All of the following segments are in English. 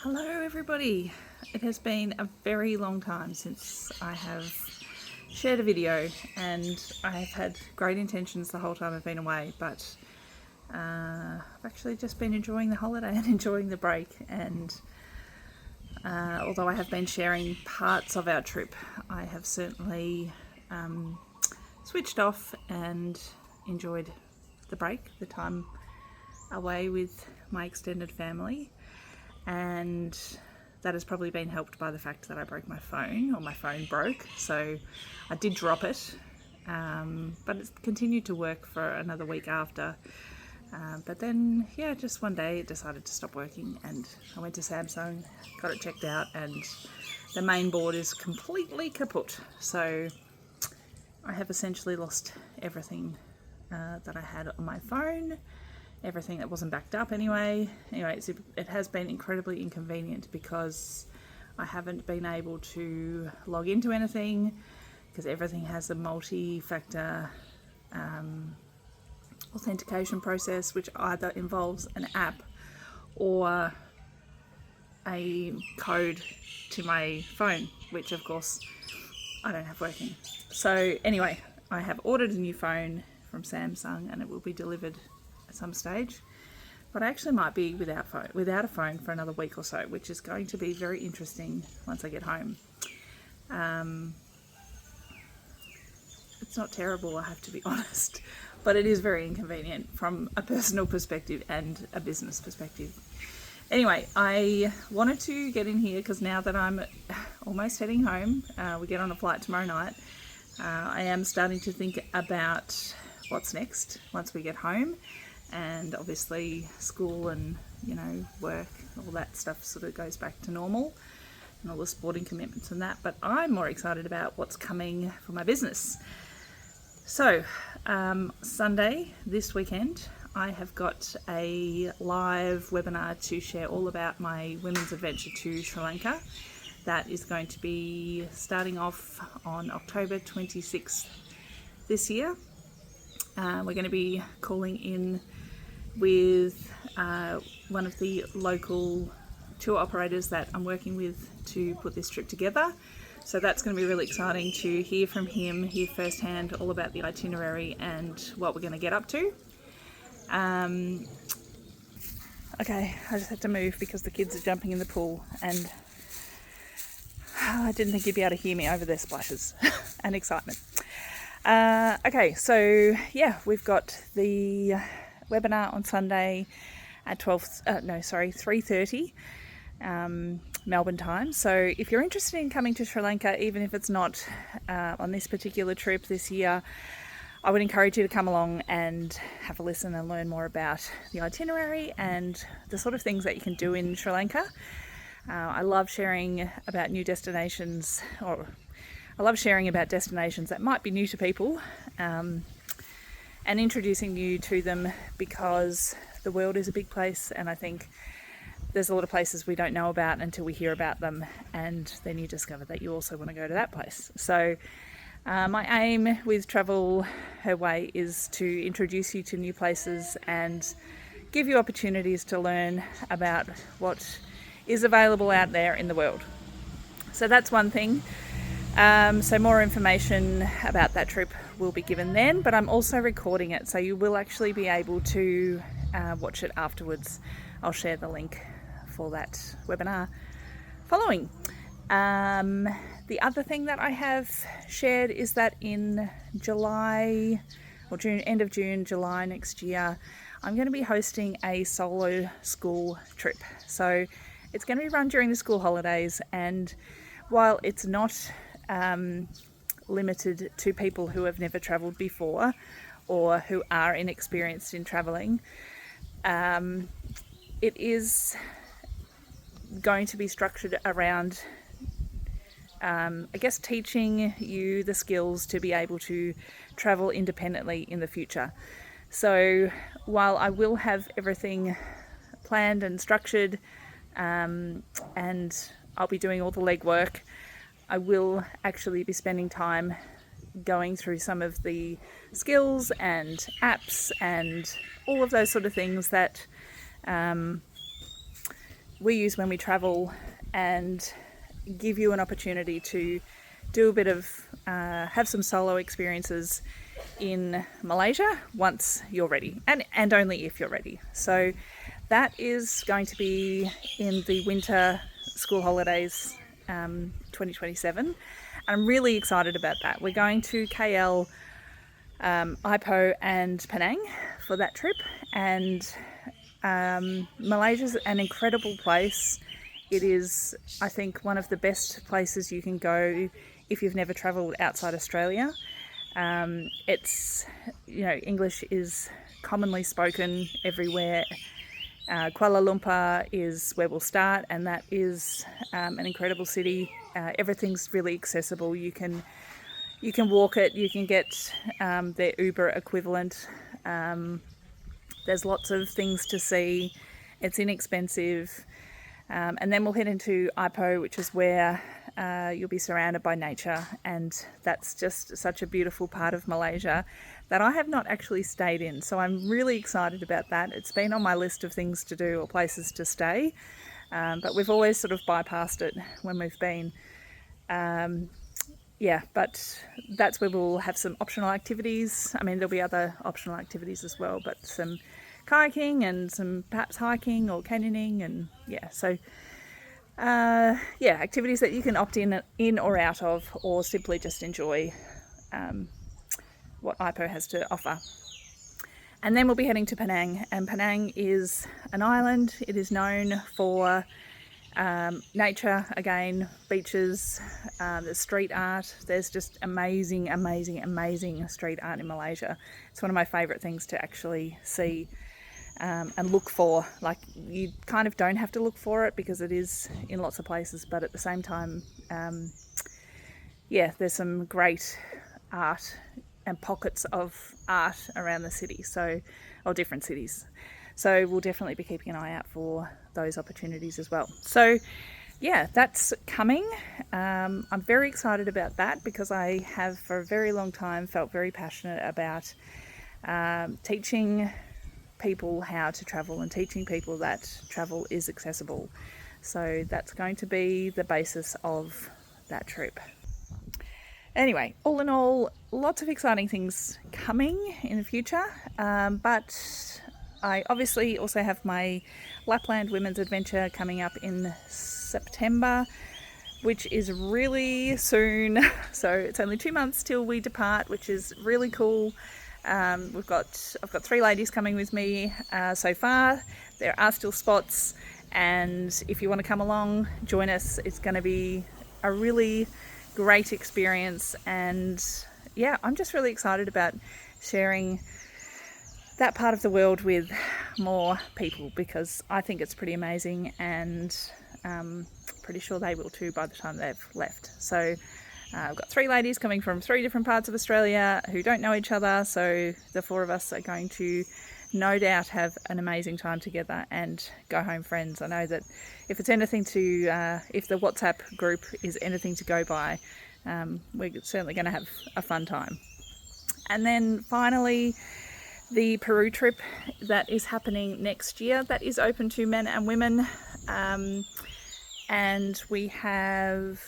Hello everybody! It has been a very long time since I have shared a video, and I have had great intentions the whole time I've been away, but I've actually just been enjoying the holiday and enjoying the break, and although I have been sharing parts of our trip, I have certainly switched off and enjoyed the break, the time away with my extended family. And that has probably been helped by the fact that I broke my phone, or my phone broke, so I did drop it, but it continued to work for another week after. But then, just one day it decided to stop working, and I went to Samsung, got it checked out, and the main board is completely kaput. So I have essentially lost everything that I had on my phone. Everything that wasn't backed up anyway. It has been incredibly inconvenient because I haven't been able to log into anything because everything has a multi-factor authentication process, which either involves an app or a code to my phone, which of course I don't have working. So anyway, I have ordered a new phone from Samsung and it will be delivered at some stage, but I actually might be without a phone for another week or so, which is going to be very interesting once I get home. It's not terrible, I have to be honest, but it is very inconvenient from a personal perspective and a business perspective. Anyway, I wanted to get in here because now that I'm almost heading home, we get on a flight tomorrow night, I am starting to think about what's next once we get home. And obviously school and work, all that stuff sort of goes back to normal, and all the sporting commitments and that, but I'm more excited about what's coming for my business. So Sunday this weekend I have got a live webinar to share all about my women's adventure to Sri Lanka. That is going to be starting off on October 26th this year. We're going to be calling in with one of the local tour operators that I'm working with to put this trip together. So that's going to be really exciting to hear from him, hear firsthand all about the itinerary and what we're going to get up to. Okay, I just had to move because the kids are jumping in the pool, and I didn't think you'd be able to hear me over their splashes and excitement. Okay, so we've got the webinar on Sunday at 3:30 Melbourne time. So if you're interested in coming to Sri Lanka, even if it's not on this particular trip this year, I would encourage you to come along and have a listen and learn more about the itinerary and the sort of things that you can do in Sri Lanka. I love sharing about new destinations, or I love sharing about destinations that might be new to people, and introducing you to them, because the world is a big place, and I think there's a lot of places we don't know about until we hear about them, and then you discover that you also want to go to that place. So my aim with Travel Her Way is to introduce you to new places and give you opportunities to learn about what is available out there in the world. So that's one thing. So more information about that trip will be given then, but I'm also recording it, so you will actually be able to watch it afterwards. I'll share the link for that webinar following. The other thing that I have shared is that in July or June, end of June, July next year, I'm going to be hosting a solo school trip. So it's going to be run during the school holidays, and while it's not limited to people who have never travelled before or who are inexperienced in travelling, it is going to be structured around teaching you the skills to be able to travel independently in the future. So while I will have everything planned and structured, and I'll be doing all the legwork, I will actually be spending time going through some of the skills and apps and all of those sort of things that we use when we travel and give you an opportunity to do a bit of have some solo experiences in Malaysia once you're ready, and only if you're ready. So that is going to be in the winter school holidays 2027, and I'm really excited about that. We're going to KL, Ipoh and Penang for that trip, and Malaysia's an incredible place. It is, I think, one of the best places you can go if you've never travelled outside Australia. It's, English is commonly spoken everywhere. Kuala Lumpur is where we'll start, and that is an incredible city. Everything's really accessible. You can walk it. You can get their Uber equivalent. There's lots of things to see. It's inexpensive. And then we'll head into Ipoh, which is where you'll be surrounded by nature, and that's just such a beautiful part of Malaysia that I have not actually stayed in. So I'm really excited about that. It's been on my list of things to do or places to stay, but we've always sort of bypassed it when we've been. But that's where we'll have some optional activities. I mean, there'll be other optional activities as well, but some kayaking and some perhaps hiking or canyoning, and activities that you can opt in or out of, or simply just enjoy what Ipoh has to offer. And then we'll be heading to Penang, and Penang is an island. It is known for nature, again, beaches, there's street art. There's just amazing street art in Malaysia. It's one of my favourite things to actually see and look for. Like, you kind of don't have to look for it because it is in lots of places, but at the same time, there's some great art and pockets of art around the city, or different cities. So we'll definitely be keeping an eye out for those opportunities as well. So that's coming. I'm very excited about that because I have for a very long time felt very passionate about teaching people how to travel and teaching people that travel is accessible. So that's going to be the basis of that trip. Anyway, all in all, lots of exciting things coming in the future, but I obviously also have my Lapland Women's Adventure coming up in September, which is really soon. So it's only 2 months till we depart, which is really cool. I've got 3 ladies coming with me so far. There are still spots, and if you want to come along, join us. It's going to be a really great experience, and I'm just really excited about sharing that part of the world with more people, because I think it's pretty amazing, and pretty sure they will too by the time they've left. So I've got 3 ladies coming from 3 different parts of Australia who don't know each other, so the 4 of us are going to no doubt have an amazing time together and go home friends. I know that if it's anything to, if the WhatsApp group is anything to go by, we're certainly going to have a fun time. And then finally, the Peru trip that is happening next year, that is open to men and women, and we have,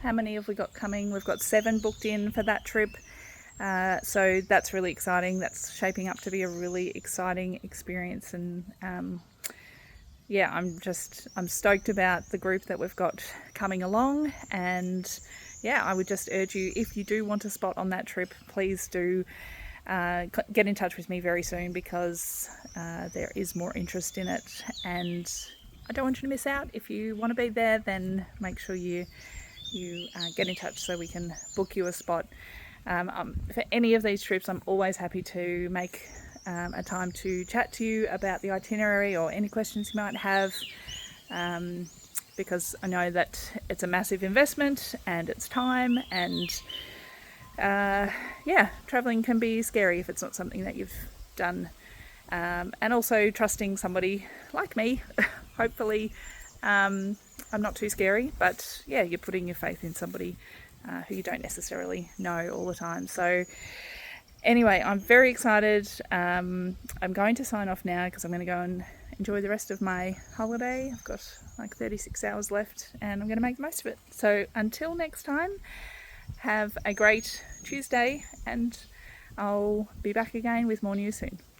how many have we got coming? We've got 7 booked in for that trip. So that's really exciting. That's shaping up to be a really exciting experience, and I'm stoked about the group that we've got coming along. And I would just urge you, if you do want a spot on that trip, please do get in touch with me very soon, because there is more interest in it, and I don't want you to miss out. If you want to be there, then make sure you get in touch so we can book you a spot. For any of these trips, I'm always happy to make a time to chat to you about the itinerary or any questions you might have, because I know that it's a massive investment and it's time, and traveling can be scary if it's not something that you've done, and also trusting somebody like me. Hopefully I'm not too scary, but you're putting your faith in somebody who you don't necessarily know all the time. So anyway, I'm very excited. I'm going to sign off now because I'm going to go and enjoy the rest of my holiday. I've got like 36 hours left and I'm going to make the most of it. So until next time, have a great Tuesday and I'll be back again with more news soon.